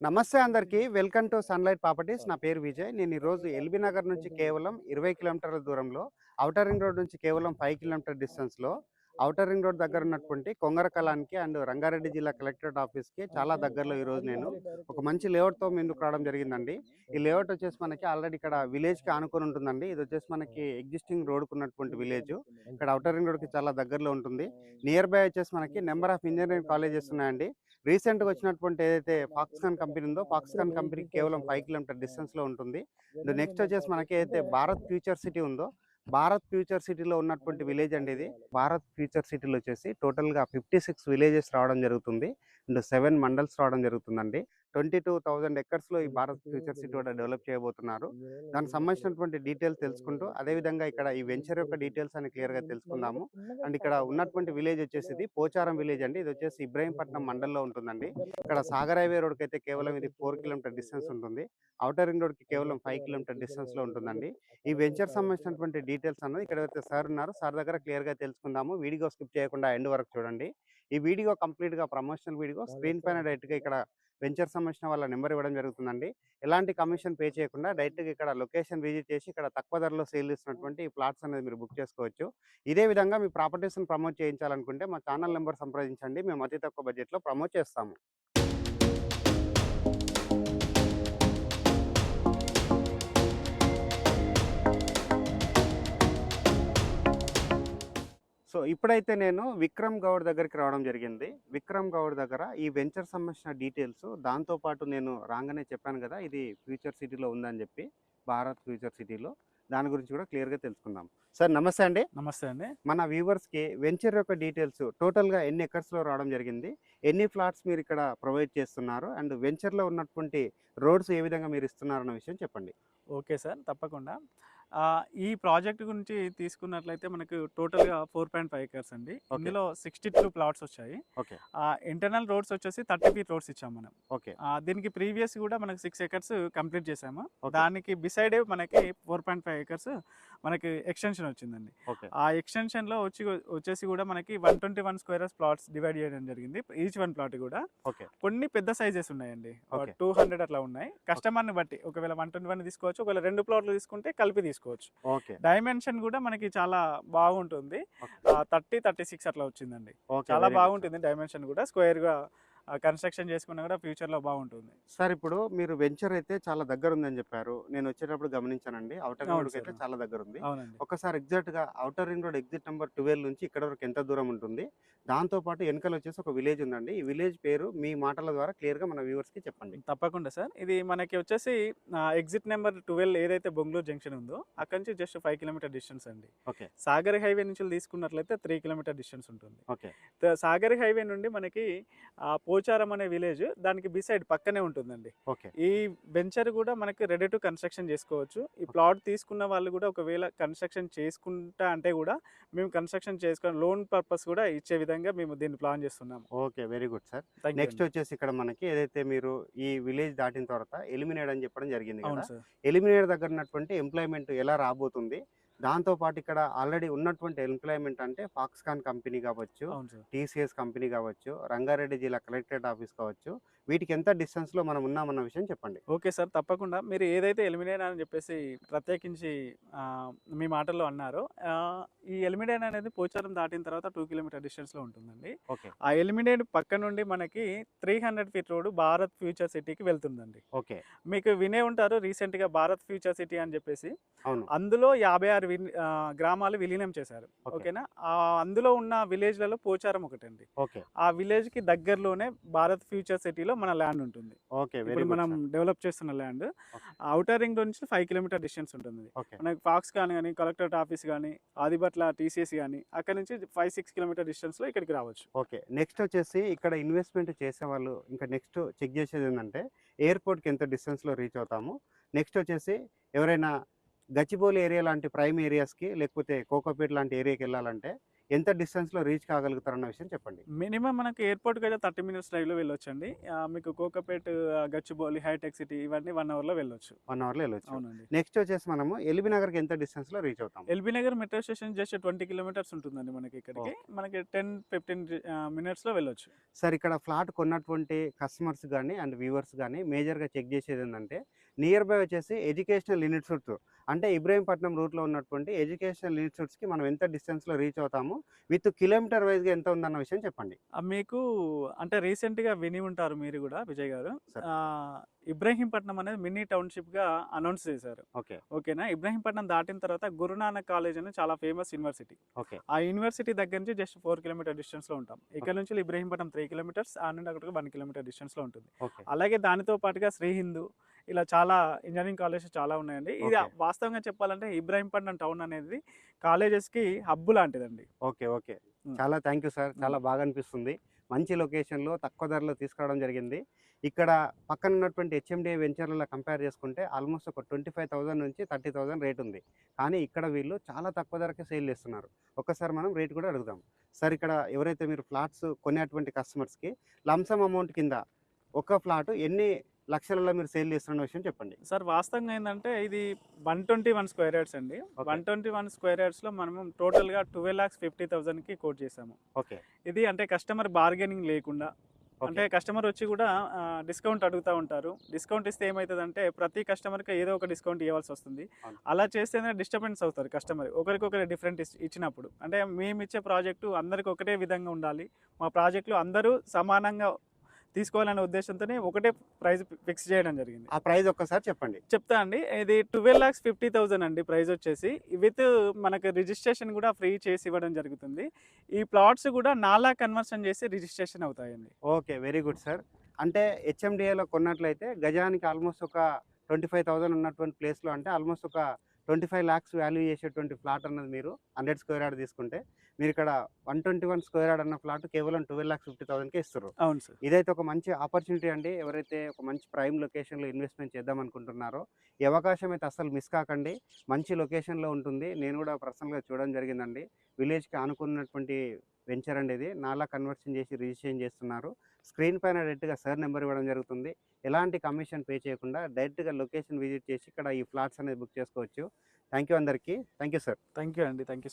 నమస్తే అందరికీ. Welcome to sunlight properties. నా పేరు విజయ్. నేను ఈరోజు ఎల్బీ నగర్ నుంచి కేవలం 20 కిలోమీటర్ల దూరంలో, ఔటర్ రింగ్ రోడ్ నుంచి కేవలం 5 కిలోమీటర్ డిస్టెన్స్‌లో, ఔటర్ రింగ్ రోడ్ దగ్గర ఉన్నటువంటి కొంగరకలాన్‌కి అండ్ రంగారెడ్డి జిల్లా కలెక్టరేట్ ఆఫీస్‌కి చాలా దగ్గరలో ఈరోజు నేను ఒక మంచి లేఅవుట్‌తో ముందుకు రావడం జరిగిందండి. ఈ లేఅవుట్ వచ్చేసి మనకి ఆల్రెడీ ఇక్కడ విలేజ్‌కి ఆనుకొని ఉంటుందండి. ఇది వచ్చేసి మనకి ఎగ్జిస్టింగ్ రోడ్‌కి ఉన్నటువంటి విలేజ్. ఇక్కడ ఔటర్ రింగ్ రోడ్‌కి చాలా దగ్గరలో ఉంటుంది. నియర్ బై వచ్చేసి మనకి నెంబర్ ఆఫ్ ఇంజినీరింగ్ కాలేజెస్ ఉన్నాయండి. రీసెంట్‌గా వచ్చినటువంటి ఏదైతే ఫాక్స్‌కాన్ కంపెనీ ఉందో, ఫాక్స్‌కాన్ కంపెనీకి కేవలం 5 కిలోమీటర్ డిస్టెన్స్‌లో ఉంటుంది. అండ్ నెక్స్ట్ వచ్చేసి మనకి ఏదైతే భారత్ ఫ్యూచర్ సిటీ ఉందో, భారత్ ఫ్యూచర్ సిటీలో ఉన్నటువంటి విలేజ్ అండి ఇది. భారత్ ఫ్యూచర్ సిటీలో వచ్చేసి టోటల్‌గా 56 విలేజెస్ రావడం జరుగుతుంది. అండ్ 7 మండల్స్ రావడం జరుగుతుందండి. 22,000 ఎకర్స్‌లో ఈ భారత్ ఫ్యూచర్ సిటీ కూడా డెవలప్ చేయబోతున్నారు. దానికి సంబంధించినటువంటి డీటెయిల్స్ తెలుసుకుంటూ, అదేవిధంగా ఇక్కడ ఈ వెంచర్ యొక్క డీటెయిల్స్ అని క్లియర్‌గా తెలుసుకుందాము. అండ్ ఇక్కడ ఉన్నటువంటి విలేజ్ వచ్చేసి ఇది పోచారం విలేజ్ అండి. ఇది వచ్చేసి ఇబ్రహీంపట్నం మండలంలో ఉంటుందండి. ఇక్కడ సాగర్ హైవే రోడ్‌కి అయితే కేవలం ఇది 4 కిలోమీటర్ డిస్టెన్స్ ఉంటుంది. ఔటర్ రింగ్ రోడ్‌కి కేవలం 5 కిలోమీటర్ డిస్టెన్స్‌లో ఉంటుందండి. ఈ వెంచర్ సంబంధించినటువంటి డీటెయిల్స్ అన్నది ఇక్కడైతే సార్ ఉన్నారు. సార్ దగ్గర క్లియర్‌గా తెలుసుకుందాము. వీడియో స్కిప్ చేయకుండా ఎండ్ వరకు చూడండి. ఈ వీడియో కంప్లీట్‌గా ప్రమోషనల్ వీడియో. స్క్రీన్ పైన డైరెక్ట్‌గా ఇక్కడ వెంచర్ సంబంధించిన వాళ్ళ నెంబర్ ఇవ్వడం జరుగుతుందండి. ఎలాంటి కమిషన్ పే చేయకుండా డైరెక్ట్‌గా ఇక్కడ లొకేషన్ విజిట్ చేసి ఇక్కడ తక్కువ ధరలో సేల్ చేస్తున్నటువంటి ఈ ప్లాట్స్ అనేది మీరు బుక్ చేసుకోవచ్చు. ఇదే విధంగా మీ ప్రాపర్టీస్‌ని ప్రమోట్ చేయించాలనుకుంటే మా ఛానల్ నెంబర్ సంప్రదించండి. మేము అతి తక్కువ బడ్జెట్‌లో ప్రమోట్ చేస్తాము. సో, ఇప్పుడైతే నేను విక్రమ్ గౌడ్ దగ్గరికి రావడం జరిగింది. విక్రమ్ గౌడ్ దగ్గర ఈ వెంచర్ సంబంధించిన డీటెయిల్స్, దాంతో పాటు నేను రాంగానే చెప్పాను గదా! ఇది ఫ్యూచర్ సిటీలో ఉందని జెప్పి, భారత్ ఫ్యూచర్ సిటీలో. దాని గురించి కూడా క్లియర్‌గా తెలుసుకుందాం. సార్ నమస్తే అండి. నమస్తే అండి. మన వ్యూవర్స్‌కి వెంచర్ యొక్క డీటెయిల్స్ టోటల్‌గా ఎన్ని ఎకర్స్‌లో రావడం జరిగింది? ఎన్ని ఫ్లాట్స్ మీరిక్కడ ప్రొవైడ్ చేస్తున్నారు? అండ్ వెంచర్‌లో ఉన్నటువంటి రోడ్స్ ఏ విధంగా మీరు ఇస్తున్నారన్న విషయం చెప్పండి. Okay sir. తప్పకుండా. ఈ ప్రాజెక్ట్ గురించి తీసుకున్నట్లయితే మనకు టోటల్‌గా 4.5 ఎకర్స్ అండి. ఓకే. ఇందులో 62 ప్లాట్స్ వచ్చాయి. ఓకే. ఇంటర్నల్ రోడ్స్ వచ్చేసి 30 ఫీట్ రోడ్స్ ఇచ్చాం మనం. ఓకే. దీనికి ప్రీవియస్ కూడా మనకు 6 ఎకర్స్ కంప్లీట్ చేసాము. ఓకే. దానికి బిసైడే మనకి 4.5 ఎకర్స్ మనకి ఎక్స్‌టెన్షన్ వచ్చిందండి. ఓకే. ఆ ఎక్స్‌టెన్షన్‌లో వచ్చేసి కూడా మనకి 121 స్క్వేరస్ ప్లాట్స్ డివైడ్ చేయడం జరిగింది. ఈచ్ వన్ ప్లాట్ కూడా. ఓకే. కొన్ని పెద్ద సైజెస్ ఉన్నాయండి. ఓకే. 200 అట్లా ఉన్నాయి. కస్టమర్‌ని బట్టి ఒకవేళ 121 తీసుకోవచ్చు. ఒకవేళ 2 ప్లాట్లు తీసుకుంటే కలిపి తీసుకోవచ్చు. ఓకే. డైమెన్షన్ కూడా మనకి చాలా బాగుంటుంది. ఓకే. 30, 36 అట్లా వచ్చిందండి. ఓకే. చాలా వెరీ గుడ్ సార్. బాగుంటుంది డైమెన్షన్ కూడా. స్క్వేర్‌గా కన్‌స్ట్రక్షన్ చేసుకున్నా కూడా ఫ్యూచర్‌లో బాగుంటుంది. సార్ ఇప్పుడు మీరు వెంచర్ అయితే చాలా దగ్గరుందని జెప్పారు. నేను వచ్చేటప్పుడు గమనించానండి. ఔటర్ రింగ్ అవును రోడ్‌కైతే సార్. చాలా దగ్గరుంది. అవునండి. ఒక్కసారి ఎగ్జాక్ట్‌గా outer ring road exit number 12 నుంచి ఇక్కడ వరకు ఎంత దూరం ఉంటుంది? దాంతో పాటు ఎనకాల వచ్చేసి ఒక విలేజ్ ఉందండి. ఈ విలేజ్ పేరు మీ మాటల ద్వారా క్లియర్‌గా మన వ్యూవర్స్‌కి చెప్పండి. తప్పకుండా సార్. ఇది మనకి వచ్చేసి ఎగ్జిట్ నెంబర్ 12 ఏదైతే బొంగుళూరు జంక్షన్ ఉందో అక్కడి నుంచి జస్ట్ 5 కిలోమీటర్ డిస్టెన్స్ అండి. ఓకే. సాగర్ హైవే నుంచి తీసుకున్నట్లయితే 3 కిలోమీటర్ డిస్టెన్స్ ఉంటుంది. ఓకే. సాగర్ హైవే నుండి మనకి పోచారం అనే విలేజ్ దానికి బిసైడ్ పక్కనే ఉంటుందండి. ఓకే. ఈ వెంచర్ కూడా మనకి రెడీ టు కన్‌స్ట్రక్షన్ చేసుకోవచ్చు. ఈ ప్లాట్ తీసుకున్న వాళ్ళు కూడా ఒకవేళ కన్‌స్ట్రక్షన్ చేసుకుంటా అంటే కూడా మేము కన్‌స్ట్రక్షన్ చేసుకొని లోన్ పర్పస్ కూడా ఇచ్చే విధంగా మేము దీన్ని ప్లాన్ చేస్తున్నాము. Okay. Very good sir. Thank you next అండి. వచ్చేసి ఇక్కడ మనకి ఏదైతే మీరు ఈ విలేజ్ దాటిన తర్వాత ఎలిమినేట్ అని చెప్పడం జరిగింది అవును గదా! సార్. ఎలిమినేట్ దగ్గర ఉన్నటువంటి ఎంప్లాయ్‌మెంట్ ఎలా రాబోతుంది? దాంతో పాటు ఇక్కడ ఆల్రెడీ ఉన్నటువంటి ఎంప్లాయ్‌మెంట్ అంటే ఫాక్స్‌కాన్ కంపెనీ గావచ్చు, అవును సార్. టీసీఎస్ కంపెనీ గావచ్చు, రంగారెడ్డి జిల్లా కలెక్టరేట్ ఆఫీస్ కావచ్చు, వీటికి ఎంత డిస్టెన్స్‌లో మనం ఉన్నామన్న విషయం చెప్పండి. Okay sir. తప్పకుండా. మీరు ఏదైతే ఎలిమినేట్ అని చెప్పేసి ప్రత్యేకించి మీ మాటల్లో అన్నారో ఈ ఎలిమినేట్ అనేది పోచారం దాటిన తర్వాత 2 కిలోమీటర్ డిస్టెన్స్‌లో ఉంటుందండి. ఓకే. ఆ ఎలిమినేట్ పక్క నుండి మనకి 300 ఫీట్ రోడ్ భారత్ ఫ్యూచర్ సిటీకి వెళ్తుందండి. ఓకే. మీకు వినే ఉంటారు రీసెంట్‌గా భారత్ ఫ్యూచర్ సిటీ అని చెప్పేసి. అవును. అందులో 56 గ్రామాలు విలీనం చేశారు. ఓకే. ఓకేనా? అందులో ఉన్న విలేజ్‌లలో పోచారం ఒకటండి. ఓకే. ఆ విలేజ్‌కి దగ్గరలోనే భారత్ ఫ్యూచర్ సిటీలో మన ల్యాండ్ ఉంటుంది. ఓకే. వెరీ ఇప్పుడు గుడ్ మనం సార్. డెవలప్ చేస్తున్న ల్యాండ్. ఓకే. ఔటర్ రింగ్ నుంచి 5 కిలోమీటర్ డిస్టెన్స్ ఉంటుంది. ఓకే. మనకి ఫాక్స్‌కాన్ గాని, కలెక్టరేట్ ఆఫీస్ గాని, ఆదిబట్ల టీసీఎస్ గాని అక్కడి నుంచి 5, 6 కిలోమీటర్ డిస్టెన్స్‌లో ఇక్కడికి రావచ్చు. ఓకే. నెక్స్ట్ వచ్చేసి ఇక్కడ ఇన్వెస్ట్‌మెంట్ చేసేవాళ్ళు ఇంకా నెక్స్ట్ చెక్ చేసేదేందంటే ఎయిర్‌పోర్ట్‌కి ఎంత డిస్టెన్స్‌లో రీచ్ అవుతాము. నెక్స్ట్ వచ్చేసి ఎవరైనా గచ్చిబౌలి ఏరియా లాంటి ప్రైమ్ ఏరియాస్‌కి లేకపోతే కోకాపేట్ లాంటి ఏరియాకి ఎళ్ళాలంటే ఎంత డిస్టెన్స్లో రీచ్ కాగలుగుతారన్న విషయం చెప్పండి. మినిమం మనకి ఎయిర్‌పోర్ట్‌కి అయితే 30 మినిట్స్ డ్రైవ్‌లో వెళ్ళొచ్చండి. మీకు కోకాపేట్, గచ్చిబౌలి, హైటెక్ సిటీ ఇవన్నీ 1 అవర్‌లో వెళ్ళొచ్చు. 1 అవర్‌లో వెళ్ళొచ్చు. అవునండి. నెక్స్ట్ వచ్చేసి మనము ఎల్బీ నగర్‌కి ఎంత డిస్టెన్స్‌లో రీచ్ అవుతాం? LB Nagar metro station just 20 kilometres ఉంటుందండి మనకి ఇక్కడికి. ఓకే. మనకి 10-15 మినిట్స్‌లో వెళ్ళొచ్చు. సార్ ఇక్కడ ఫ్లాట్ కొన్నటువంటి కస్టమర్స్ గానీ అండ్ వ్యూవర్స్ గానీ మేజర్‌గా చెక్ చేసేదేందంటే నియర్ బై వచ్చేసి ఎడ్యుకేషనల్ ఇన్‌స్టిట్యూట్స్ అంటే ఇబ్రహీంపట్నం రూట్‌లో ఉన్నటువంటి ఎడ్యుకేషనల్ ఇన్‌స్టిట్యూట్స్‌కి మనం ఎంత డిస్టెన్స్‌లో రీచ్ అవుతాము? విత్ కిలోమీటర్ వైస్‌గా ఎంత ఉందన్న విషయం చెప్పండి. మీకు అంటే రీసెంట్‌గా విని ఉంటారు మీరు గూడా విజయ్ గారు. సార్. ఇబ్రహీంపట్నం అనేది మినీ టౌన్‌షిప్‌గా అనౌన్స్ చేశారు. ఓకే. ఓకేనా? ఇబ్రహీంపట్నం దాటిన తర్వాత గురునానక్ కాలేజ్ అని చాలా ఫేమస్ యూనివర్సిటీ. ఓకే. ఆ యూనివర్సిటీ దగ్గర నుంచి జస్ట్ 4 కిలోమీటర్ డిస్టెన్స్‌లో ఉంటాం. ఇక్కడ ఓకే. నుంచి ఇబ్రహీంపట్నం 3 కిలోమీటర్స్, ఆడ నుండి అక్కడికి 1 కిలోమీటర్ డిస్టెన్స్‌లో ఉంటుంది. ఓకే. అలాగే దానితో పాటుగా శ్రీ హిందూ ఇలా చాలా ఇంజినీరింగ్ కాలేజెస్ చాలా ఉన్నాయండి. ఇది ఓకే. వాస్తవంగా చెప్పాలంటే ఇబ్రహీంపట్నం టౌన్ అనేది కాలేజెస్‌కి హబ్ లాంటిదండి. ఓకే. ఓకే. హ్మ్. చాలా థ్యాంక్ యూ సార్. హ్మ్. చాలా బాగా అనిపిస్తుంది. మంచి లొకేషన్‌లో తక్కువ ధరలో తీసుకురావడం జరిగింది. ఇక్కడ పక్కన ఉన్నటువంటి హెచ్ఎండిఏ వెంచర్‌లలో కంపేర్ చేసుకుంటే ఆల్మోస్ట్ ఒక 25,000 నుంచి 30,000 రేట్ ఉంది. కానీ ఇక్కడ వీళ్ళు చాలా తక్కువ ధరకే సేల్ చేస్తున్నారు. ఒక్కసారి మనం రేట్ కూడా అడుగుదాం. సార్ ఇక్కడ ఎవరైతే మీరు ఫ్లాట్స్ కొనేటువంటి కస్టమర్స్‌కి లంసమ్ అమౌంట్ కింద ఒక ఫ్లాట్ ఎన్ని లక్షలలో మీరు సేల్ చేస్తున్న విషయం చెప్పండి. సార్ వాస్తవంగా ఏందంటే ఇది 121 స్క్వేర్ యార్డ్స్ అండి. ఓకే. 121 స్క్వేర్ యార్డ్స్‌లో మనము టోటల్‌గా 12,50,000కి కోట్ చేసాము. ఓకే. ఇది అంటే కస్టమర్ బార్గెనింగ్ లేకుండా అంటే ఓకే. కస్టమర్ వచ్చి కూడా డిస్కౌంట్ అడుగుతా ఉంటారు. డిస్కౌంట్ ఇస్తే ఏమైతదంటే ప్రతి కస్టమర్‌కి ఏదో ఒక డిస్కౌంట్ ఇవ్వాల్సొస్తుంది. అవును. అలా చేస్తేనే డిస్టర్బెన్స్ అవుతారు కస్టమర్. ఒకరికొకరు డిఫరెంట్ ఇచ్చినప్పుడు. అంటే మేమిచ్చే ప్రాజెక్టు అందరికి ఒకటే విధంగా ఉండాలి. మా ప్రాజెక్ట్‌లో అందరూ సమానంగా తీసుకోవాలనే ఉద్దేశంతోనే ఒకటే ప్రైస్ ఫిక్స్ చేయడం జరిగింది. ఆ ప్రైస్ ఒక్కసారి చెప్పండి. చెప్తా అండి. ఇది 12,50,000 అండి ప్రైస్ వచ్చేసి. విత్ మనకు రిజిస్ట్రేషన్ కూడా ఫ్రీ చేసి ఇవ్వడం జరుగుతుంది. ఈ ప్లాట్స్ కూడా నాలా కన్వర్షన్ చేసి రిజిస్ట్రేషన్ అవుతాయండి. ఓకే. Very good sir. అంటే హెచ్ఎండిఏలో కొన్నట్లయితే గజానికి ఆల్మోస్ట్ ఒక 25,000 ఉన్నటువంటి ప్లేస్‌లో అంటే ఆల్మోస్ట్ ఒక 25 లాక్స్ వాల్యూ చేసేటువంటి ఫ్లాట్ అన్నది మీరు 100 స్క్వేర్ యార్డ్ తీసుకుంటే మీరిక్కడ 121 స్క్వేర్ యార్డ్ అన్న ఫ్లాట్ కేవలం 12,50,000కే ఇస్తుర్రు. అవును సార్. ఇదైతే ఒక మంచి ఆపర్చునిటీ అండి. ఎవరైతే ఒక మంచి ప్రైమ్ లొకేషన్‌లో ఇన్వెస్ట్‌మెంట్ చేద్దాం అనుకుంటున్నారో, ఈ అవకాశం అయితే అస్సలు మిస్ కాకండి. మంచి లొకేషన్‌లో ఉంటుంది. నేను కూడా పర్సనల్‌గా చూడడం జరిగిందండి. విలేజ్‌కి ఆనుకున్నటువంటి వెంచర్ అండి ఇది. నాలా కన్వర్షన్ చేసి రిజిస్ట్రేషన్ చేస్తున్నారు. స్క్రీన్ పైన డైరెక్ట్‌గా సార్ నెంబర్ ఇవ్వడం జరుగుతుంది. ఎలాంటి కమిషన్ పే చేయకుండా డైరెక్ట్‌గా లొకేషన్ విజిట్ చేసి ఇక్కడ ఈ ఫ్లాట్స్ అనేది బుక్ చేసుకోవచ్చు. థ్యాంక్ యూ అందరికీ. Thank you sir. Thank you అండి. Thank you.